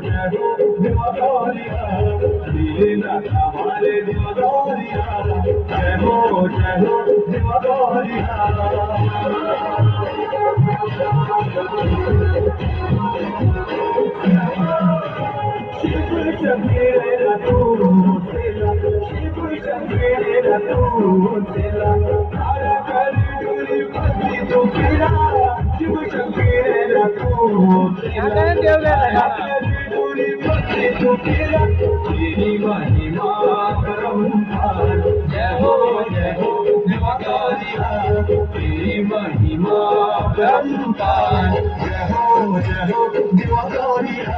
जय हो देवदारिया दीना हमारे देवदारिया जय हो देवदारिया शिव शंकर तू तेरा शिव शंकर तू तेरा तारा कर डोरी पति तो तेरा शिव शंकर तू तेरा तारा कर डोरी पति तो तेरा तेरी महिमा परंपार जय हो देवदारिया तेरी महिमा परंपार जय हो देवदारिया